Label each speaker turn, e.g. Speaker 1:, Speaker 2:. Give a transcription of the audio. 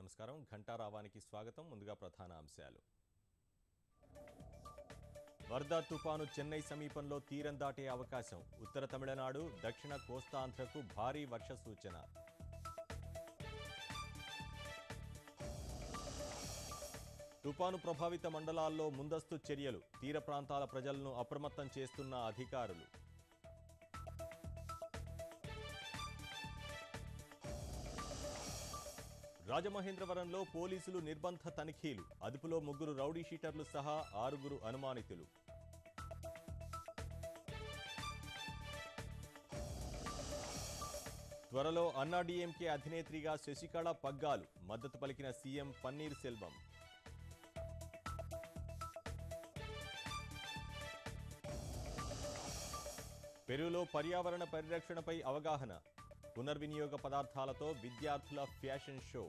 Speaker 1: నమస్కారం. ఘంటారావానికి స్వాగతం. ముందుగా ప్రధాన అంశాలు. వరద తుపాను చెన్నై సమీపంలో తీరం దాటే అవకాశం. ఉత్తర తమిళనాడు, దక్షిణ కోస్తాంధ్రకు భారీ వర్ష సూచన. తుపాను ప్రభావిత మండలాల్లో ముందస్తు చర్యలు. తీర ప్రాంతాల ప్రజలను అప్రమత్తం చేస్తున్న అధికారులు. రాజమహేంద్రవరంలో పోలీసులు నిర్బంధ తనిఖీలు. అదుపులో 3 రౌడీ షీటర్లు సహా 6 అనుమానితులు. త్వరలో అన్నాడీఎంకే అధినేత్రిగా శశికళ పగ్గాలు. మద్దతు పలికిన సీఎం పన్నీర్ సెల్వం. పెరులో పర్యావరణ పరిరక్షణపై అవగాహన. పునర్వినియోగ పదార్థాలతో విద్యార్థుల ఫ్యాషన్ షో.